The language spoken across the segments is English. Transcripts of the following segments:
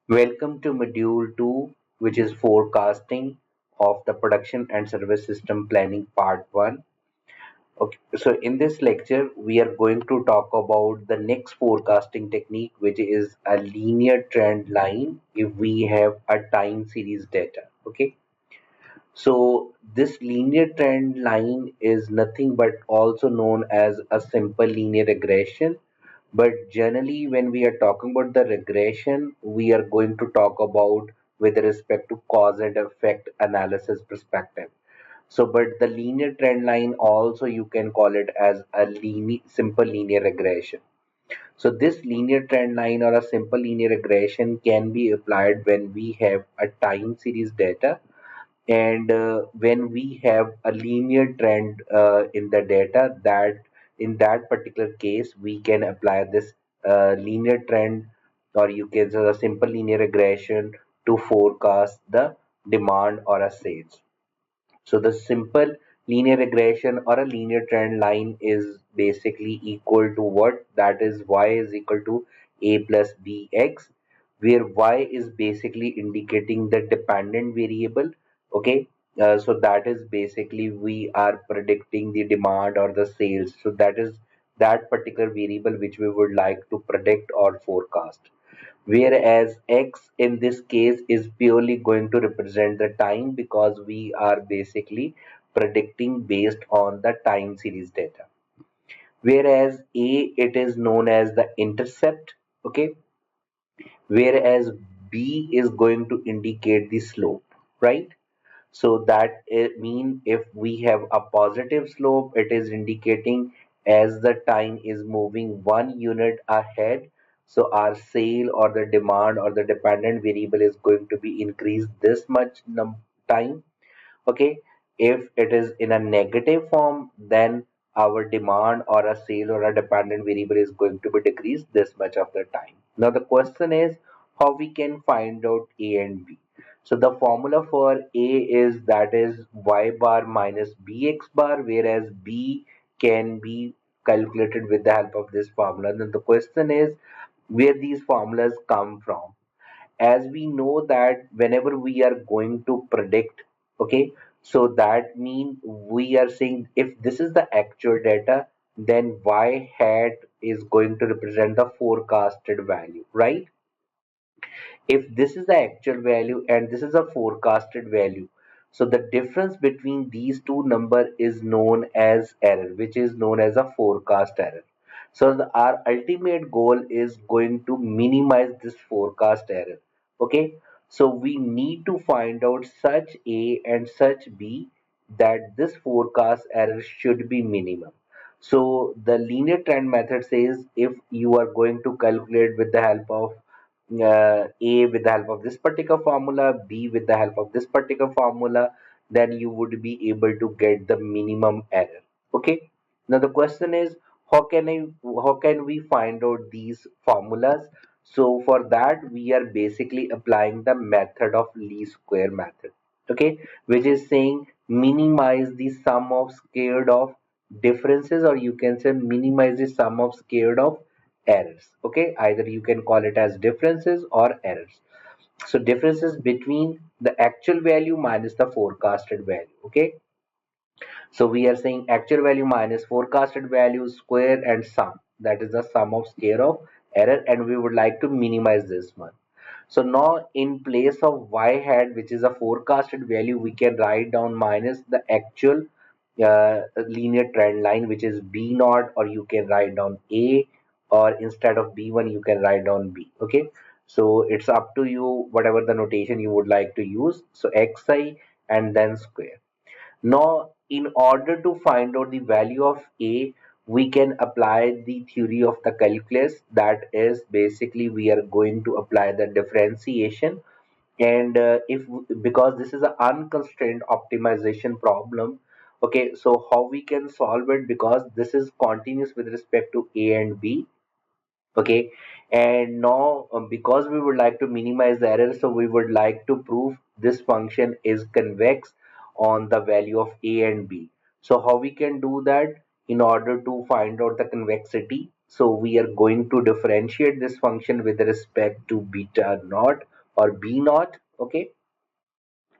Welcome to Module 2, which is forecasting of the production and service system planning part 1. Okay, so in this lecture, we are going to talk about the next forecasting technique, which is a linear trend line if we have a time series data. Okay, so this linear trend line is nothing but also known as a simple linear regression. But generally, when we are talking about the regression, we are going to talk about with respect to cause and effect analysis perspective. So, but the linear trend line also you can call it as a simple linear regression. So this linear trend line or a simple linear regression can be applied when we have a time series data and when we have a linear trend in the data, that in that particular case we can apply this linear trend, or you can say a simple linear regression, to forecast the demand or a sales. So the simple linear regression or a linear trend line is basically equal to what? That is y is equal to a plus bx, where y is basically indicating the dependent variable. Okay, so that is basically we are predicting the demand or the sales. So that is that particular variable which we would like to predict or forecast, whereas x in this case is purely going to represent the time because we are basically predicting based on the time series data, whereas a, it is known as the intercept. Okay, whereas b is going to indicate the slope, right? So that it mean if we have a positive slope, it is indicating as the time is moving 1 unit ahead. So our sale or the demand or the dependent variable is going to be increased this much time. Okay. If it is in a negative form, then our demand or a sale or a dependent variable is going to be decreased this much of the time. Now the question is how we can find out A and B. So the formula for A is that is y bar minus bx bar, whereas B can be calculated with the help of this formula. Then the question is where these formulas come from. As we know that whenever we are going to predict, okay, so that means we are saying if this is the actual data, then y hat is going to represent the forecasted value, right? If this is the actual value and this is a forecasted value, so the difference between these two number is known as error, which is known as a forecast error. So our ultimate goal is going to minimize this forecast error. Okay, so we need to find out such a and such b that this forecast error should be minimum. So the linear trend method says if you are going to calculate with the help of A with the help of this particular formula, B with the help of this particular formula, then you would be able to get the minimum error. Okay. Now the question is how can we find out these formulas? So for that we are basically applying the method of least square method. Okay, which is saying minimize the sum of squared of differences, or you can say minimize the sum of squared of errors. Okay, either you can call it as differences or errors. So differences between the actual value minus the forecasted value. Okay, so we are saying actual value minus forecasted value square and sum, that is the sum of square of error, and we would like to minimize this one. So now in place of y hat, which is a forecasted value, we can write down minus the actual linear trend line, which is b naught, or you can write down a, or instead of b1 you can write down b. Okay, so it's up to you whatever the notation you would like to use. So xi and then square. Now, in order to find out the value of A, we can apply the theory of the calculus. That is basically we are going to apply the differentiation. And if because this is an unconstrained optimization problem, okay, so how we can solve it, because this is continuous with respect to A and B. Okay, and now because we would like to minimize the error, so we would like to prove this function is convex on the value of a and b. So how we can do that? In order to find out the convexity, so we are going to differentiate this function with respect to beta naught or B naught. Okay,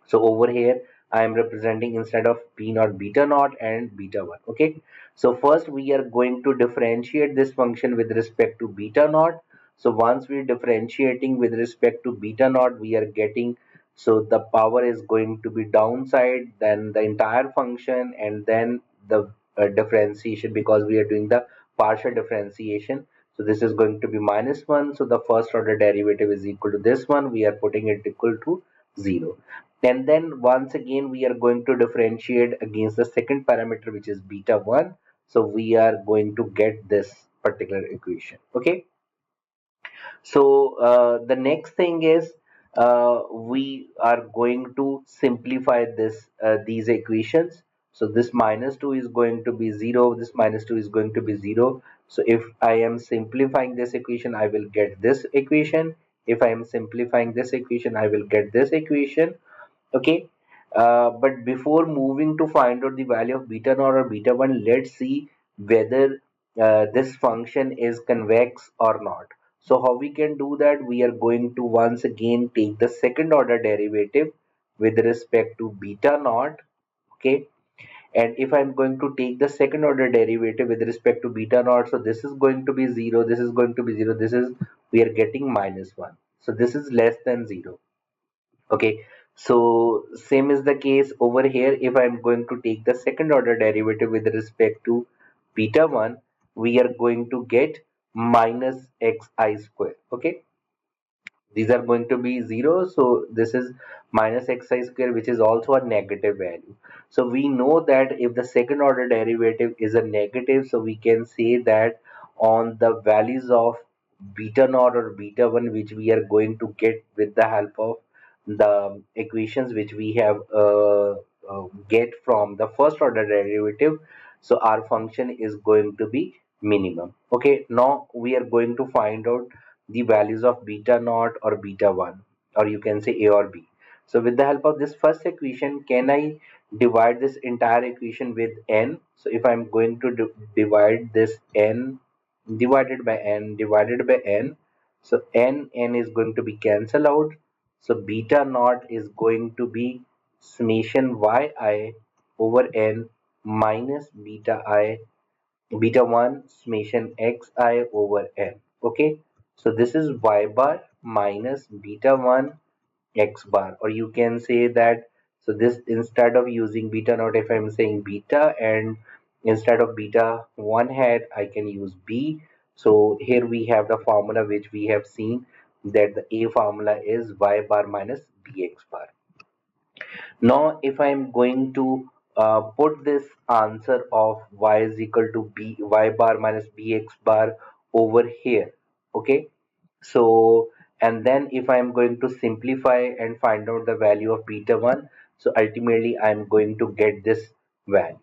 so over here, I am representing instead of P naught beta naught and beta 1. Okay. So first we are going to differentiate this function with respect to beta naught. So once we're differentiating with respect to beta naught, we are getting, so the power is going to be downside, then the entire function, and then the differentiation, because we are doing the partial differentiation. So this is going to be -1. So the first order derivative is equal to this one. We are putting it equal to 0, and then once again we are going to differentiate against the second parameter, which is beta 1. So we are going to get this particular equation. Okay, so the next thing is, we are going to simplify these equations. So this -2 is going to be 0, this -2 is going to be 0. So if I am simplifying this equation, I will get this equation. If I am simplifying this equation, I will get this equation. Okay, but before moving to find out the value of beta naught or beta 1, let's see whether this function is convex or not. So how we can do that? We are going to once again take the second order derivative with respect to beta naught. Okay, and if I'm going to take the second order derivative with respect to beta naught, so this is going to be 0, this is going to be 0, this is, we are getting -1, so this is less than 0. Okay, so same is the case over here. If I'm going to take the second order derivative with respect to beta 1, we are going to get minus xi square. Okay, these are going to be 0, so this is minus xi square, which is also a negative value. So we know that if the second order derivative is a negative, so we can say that on the values of beta naught or beta 1, which we are going to get with the help of the equations which we have get from the first order derivative, so our function is going to be minimum. Okay, now we are going to find out the values of beta naught or beta 1, or you can say A or B. So with the help of this first equation, can I divide this entire equation with n? So if I'm going to divide this n divided by n divided by n, so n is going to be cancelled out. So beta naught is going to be summation yi over n minus beta 1 summation xi over n. Okay, so this is y bar minus beta 1 x bar, or you can say that, so this, instead of using beta naught, if I'm saying beta, and instead of beta 1 hat, I can use b. So here we have the formula which we have seen, that the a formula is y bar minus bx bar. Now, if I'm going to put this answer of y is equal to b y bar minus bx bar over here, okay? So, and then if I'm going to simplify and find out the value of beta 1, so ultimately I'm going to get this value.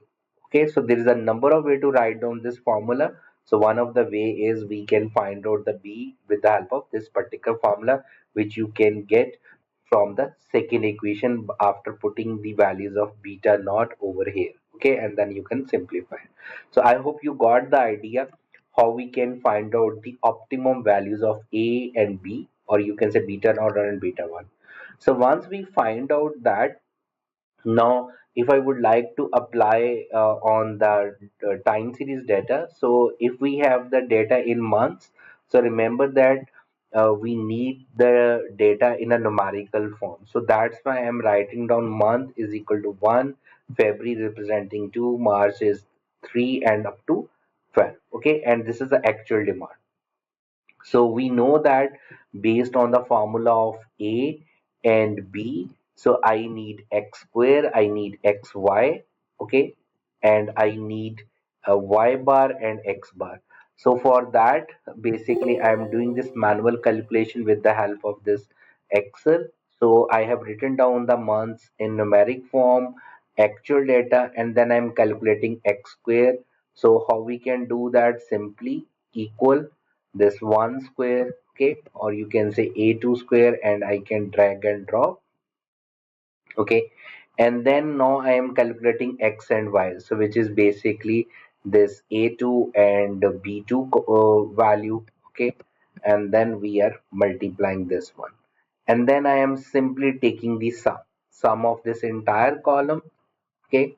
Okay, so there is a number of way to write down this formula. So one of the way is we can find out the b with the help of this particular formula, which you can get from the second equation after putting the values of beta naught over here. Okay, and then you can simplify. So I hope you got the idea how we can find out the optimum values of a and b, or you can say beta naught and beta 1. So once we find out that, now, if I would like to apply on the time series data, so if we have the data in months, so remember that we need the data in a numerical form. So that's why I'm writing down month is equal to 1, February representing 2, March is 3, and up to 12. Okay, and this is the actual demand. So we know that based on the formula of A and B, so I need x square, I need xy, okay, and I need a y bar and x bar. So for that, basically I am doing this manual calculation with the help of this Excel. So I have written down the months in numeric form, actual data, and then I'm calculating x square. So how we can do that? Simply equal this 1 square, okay, or you can say a2 square, and I can drag and drop. Okay, and then now I am calculating x and y, so which is basically this a2 and b2 value. Okay, and then we are multiplying this one, and then I am simply taking the sum of this entire column. Okay,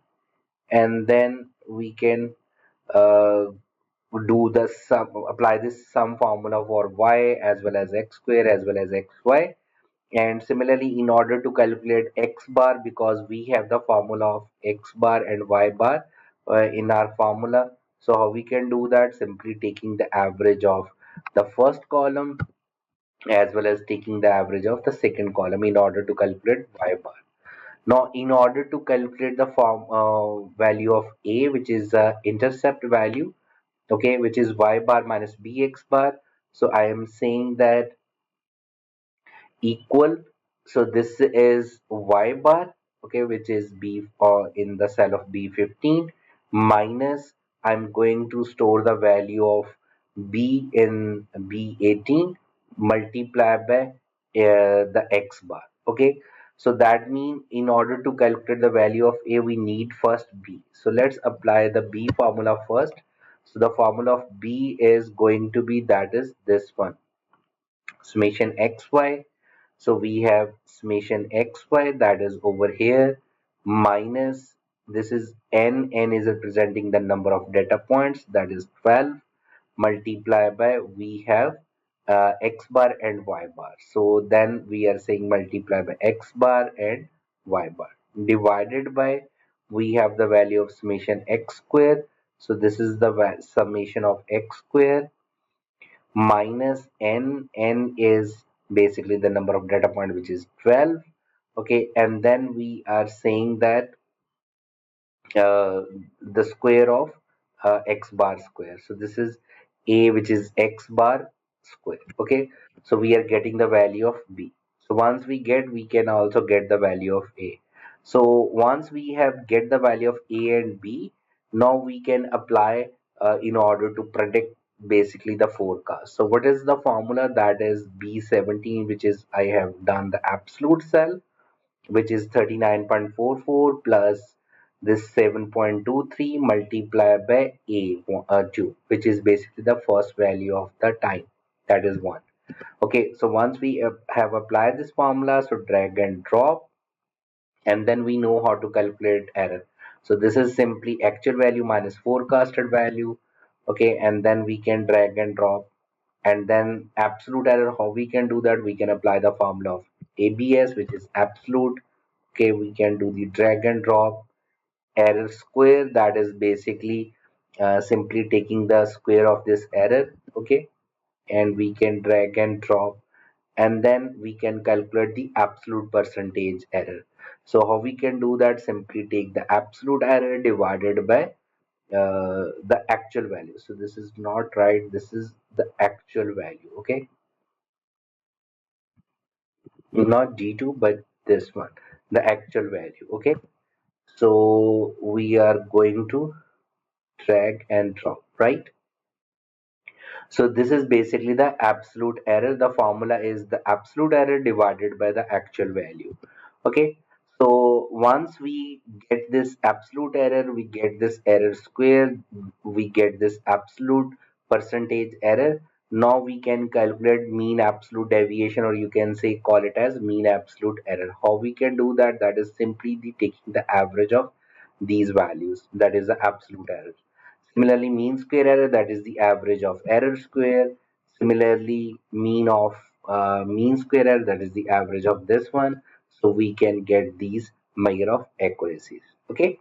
and then we can uh, do the sum, apply this sum formula for y as well as x square as well as xy. And similarly, in order to calculate x bar, because we have the formula of x bar and y bar in our formula, so how we can do that? Simply taking the average of the first column as well as taking the average of the second column in order to calculate y bar. Now, in order to calculate the value of a, which is the intercept value, okay, which is y bar minus bx bar. So I am saying that equal. So this is y bar, okay, which is b in the cell of b15 minus I'm going to store the value of b in b18 multiplied by the x bar. Okay, so that means in order to calculate the value of a, we need first b. So let's apply the b formula first. So the formula of b is going to be, that is this one, summation xy. So we have summation xy, that is over here, minus this is n is representing the number of data points, that is 12, multiply by we have x bar and y bar. So then we are saying multiply by x bar and y bar, divided by we have the value of summation x square. So this is the summation of x square minus n is basically the number of data point, which is 12. Okay, and then we are saying that uh, the square of x bar square. So this is a, which is x bar square. Okay, so we are getting the value of b. So once we get, we can also get the value of a. So once we have get the value of a and b, now we can apply in order to predict basically the forecast. So what is the formula? That is b17, which is I have done the absolute cell, which is 39.44 plus this 7.23 multiplied by a 2, which is basically the first value of the time, that is 1. Okay, so once we have applied this formula, so drag and drop, and then we know how to calculate error. So this is simply actual value minus forecasted value. Okay, and then we can drag and drop, and then absolute error, how we can do that? We can apply the formula of abs, which is absolute. Okay, we can do the drag and drop error square, that is basically simply taking the square of this error. Okay, and we can drag and drop, and then we can calculate the absolute percentage error. So how we can do that? Simply take the absolute error divided by the actual value. So this is not right, this is the actual value. Okay, not g2 but this one, the actual value. Okay, so we are going to drag and drop, right? So this is basically the absolute error. The formula is the absolute error divided by the actual value. Okay, so once we get this absolute error, we get this error square, we get this absolute percentage error. Now we can calculate mean absolute deviation, or you can say call it as mean absolute error. How we can do that? That is simply the taking the average of these values, that is the absolute error. Similarly, mean square error, that is the average of error square. Similarly, mean of mean square error, that is the average of this one. So we can get these measure of accuracies. Okay.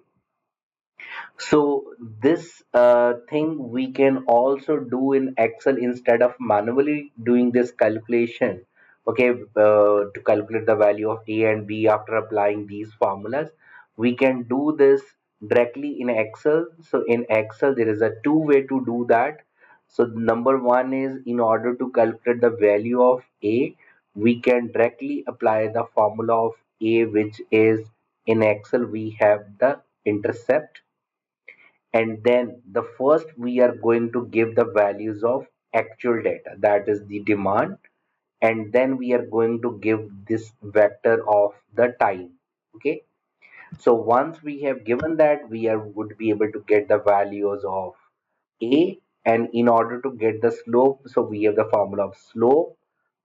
So this thing we can also do in Excel instead of manually doing this calculation. Okay, to calculate the value of A and B after applying these formulas, we can do this directly in Excel. So in Excel, there is a two-way to do that. So number one is, in order to calculate the value of A, we can directly apply the formula of A, which is in Excel we have the intercept, and then the first we are going to give the values of actual data, that is the demand, and then we are going to give this vector of the time. Okay, so once we have given that, we are would be able to get the values of a, and in order to get the slope, so we have the formula of slope,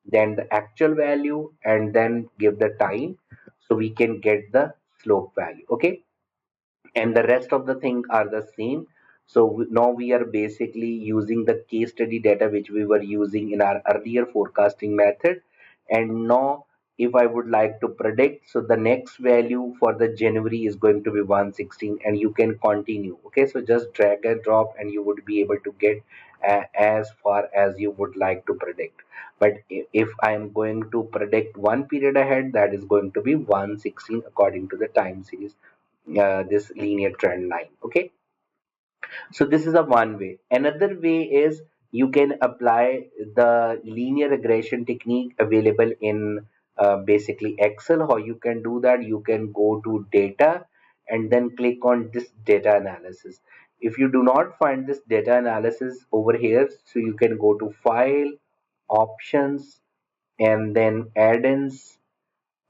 then the actual value, and then give the time, so we can get the slope value. Okay, and the rest of the things are the same. So now we are basically using the case study data which we were using in our earlier forecasting method. And now if I would like to predict, so the next value for the January is going to be 116, and you can continue. Okay, so just drag and drop and you would be able to get as far as you would like to predict. But if I am going to predict one period ahead, that is going to be 116 according to the time series, this linear trend line. Okay, so this is a one way. Another way is you can apply the linear regression technique available in basically Excel. How you can do that? You can go to data and then click on this data analysis. If you do not find this data analysis over here, so you can go to file, options, and then add-ins.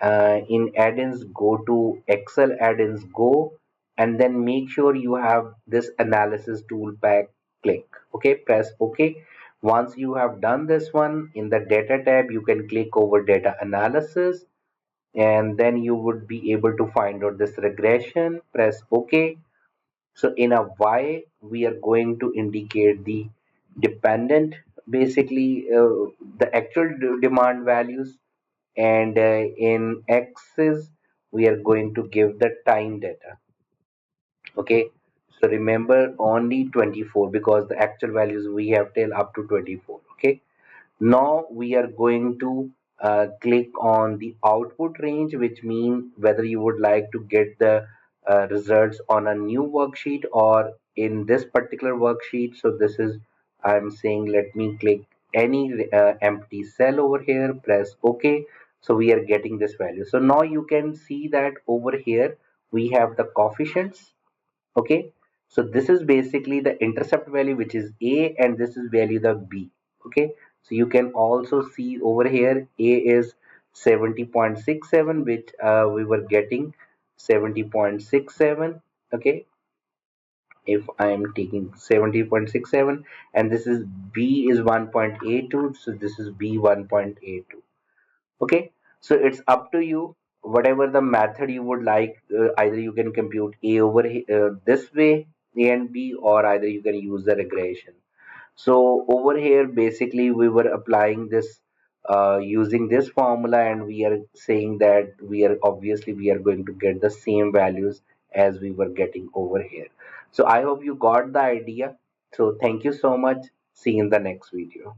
In add-ins, go to Excel add-ins, go, and then make sure you have this analysis tool pack. Click OK, press OK. Once you have done this one, in the data tab you can click over data analysis, and then you would be able to find out this regression. Press OK. So in a Y, we are going to indicate the dependent, basically the actual demand values, and in X's we are going to give the time data. Okay, so remember only 24, because the actual values we have till up to 24. Okay, now we are going to click on the output range, which means whether you would like to get the results on a new worksheet or in this particular worksheet. So this is, I'm saying, let me click any empty cell over here, press OK. So we are getting this value. So now you can see that over here we have the coefficients. Okay, so this is basically the intercept value, which is A, and this is value the B. Okay, so you can also see over here A is 70.67, which we were getting 70.67. Okay, if I am taking 70.67, and this is B is 1.82, so this is B 1.82. Okay, so it's up to you, whatever the method you would like. Either you can compute A over this way, A and B, or either you can use the regression. So over here basically we were applying this using this formula, and we are saying that we are obviously we are going to get the same values as we were getting over here. So I hope you got the idea. So thank you so much. See you in the next video.